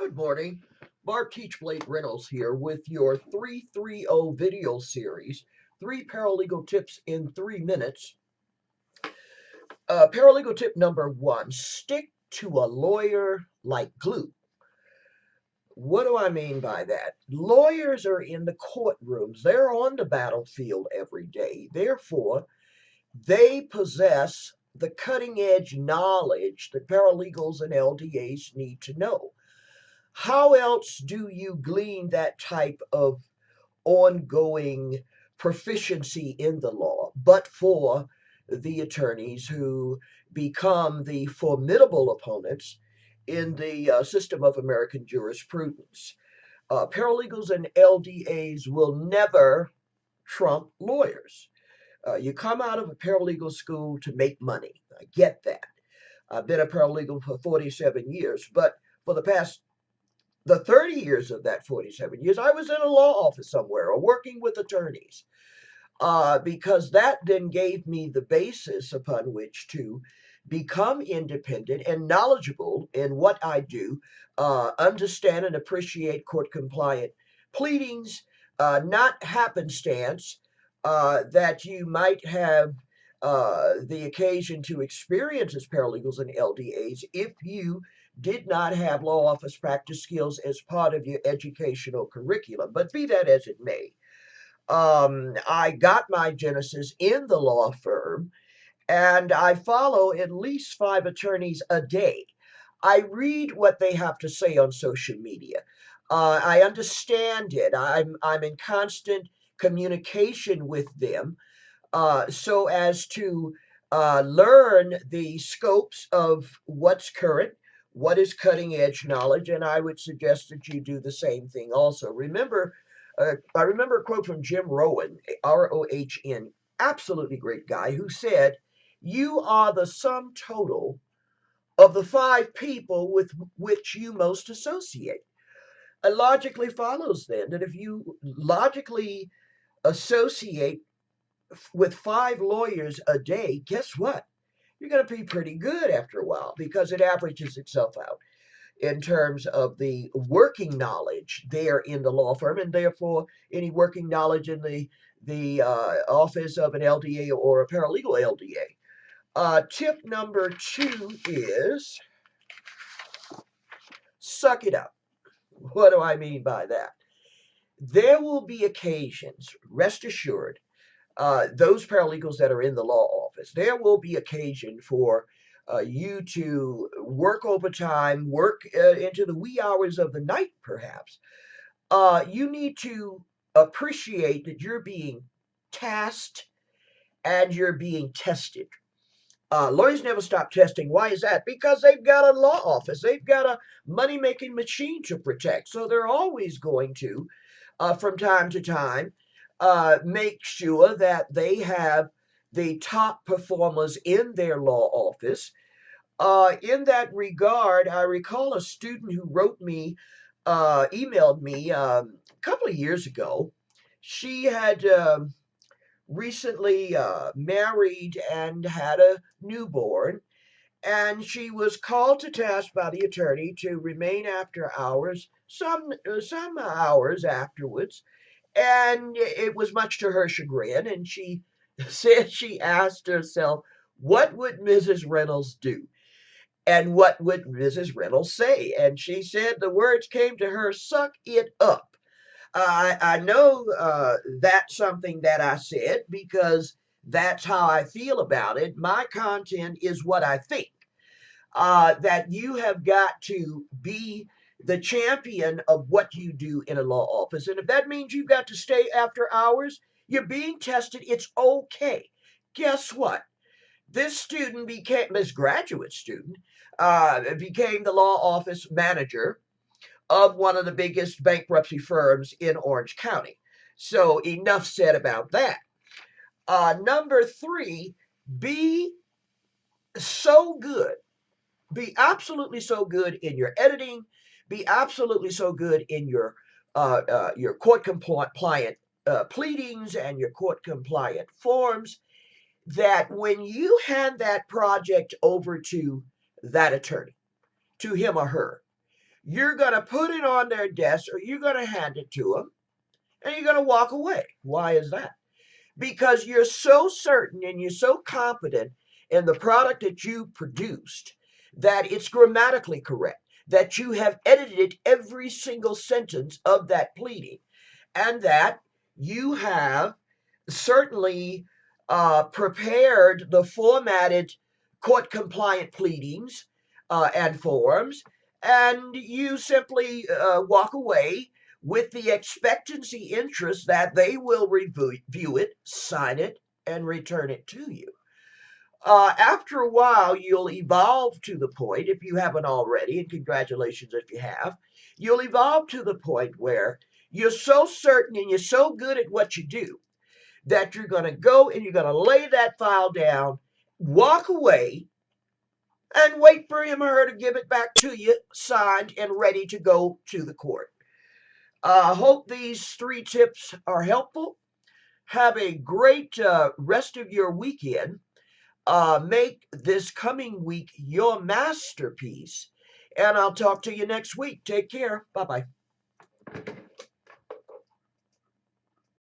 Good morning. Barb Teachblade Reynolds here with your 330 video series, 3 paralegal tips in 3 minutes. Paralegal tip number 1, stick to a lawyer like glue. What do I mean by that? Lawyers are in the courtrooms. They're on the battlefield every day. Therefore, they possess the cutting edge knowledge that paralegals and LDAs need to know. How else do you glean that type of ongoing proficiency in the law but for the attorneys who become the formidable opponents in the system of American jurisprudence? Paralegals and LDAs will never trump lawyers. You come out of a paralegal school to make money. I get that. I've been a paralegal for 47 years, but for the 30 years of that 47 years, I was in a law office somewhere or working with attorneys, because that then gave me the basis upon which to become independent and knowledgeable in what I do, understand and appreciate court compliant pleadings, not happenstance, that you might have the occasion to experience as paralegals and LDAs if you did not have law office practice skills as part of your educational curriculum. But be that as it may, I got my genesis in the law firm, and I follow at least 5 attorneys a day. I read what they have to say on social media. I understand it. I'm in constant communication with them, so as to learn the scopes of what's current, what is cutting edge knowledge, and I would suggest that you do the same thing also. I remember a quote from Jim Rohn, Rohn, absolutely great guy, who said, "You are the sum total of the 5 people with which you most associate." It logically follows then that if you logically associate with 5 lawyers a day, guess what? You're going to be pretty good after a while because it averages itself out in terms of the working knowledge there in the law firm, and therefore any working knowledge in the office of an LDA or a paralegal LDA. Tip number 2 is suck it up. What do I mean by that? There will be occasions, rest assured, those paralegals that are in the law office, there will be occasion for you to work overtime, work into the wee hours of the night, perhaps. You need to appreciate that you're being tasked and you're being tested. Lawyers never stop testing. Why is that? Because they've got a law office. They've got a money-making machine to protect. So they're always going to, from time to time, make sure that they have the top performers in their law office. In that regard, I recall a student who emailed me a couple of years ago. She had recently married and had a newborn, and she was called to task by the attorney to remain after hours, some hours afterwards, and it was much to her chagrin. And she said she asked herself, what would Mrs. Reynolds do? And what would Mrs. Reynolds say? And she said the words came to her, suck it up. I know that's something that I said because that's how I feel about it. My content is what I think. That you have got to be the champion of what you do in a law office. And if that means you've got to stay after hours, you're being tested, it's okay. Guess what? This graduate student, became the law office manager of one of the biggest bankruptcy firms in Orange County. So enough said about that. Number 3, be so good. Be absolutely so good in your editing. Be absolutely so good in your court compliant pleadings and your court compliant forms that when you hand that project over to that attorney, to him or her, you're going to put it on their desk or you're going to hand it to them and you're going to walk away. Why is that? Because you're so certain and you're so confident in the product that you produced that it's grammatically correct, that you have edited every single sentence of that pleading, and that you have certainly prepared the formatted court compliant pleadings and forms, and you simply walk away with the expectancy interest that they will review it, sign it, and return it to you. After a while, you'll evolve to the point, if you haven't already, and congratulations if you have, you'll evolve to the point where you're so certain and you're so good at what you do that you're going to go and you're going to lay that file down, walk away, and wait for him or her to give it back to you, signed and ready to go to the court. I hope these 3 tips are helpful. Have a great rest of your weekend. Make this coming week your masterpiece. And I'll talk to you next week. Take care. Bye bye.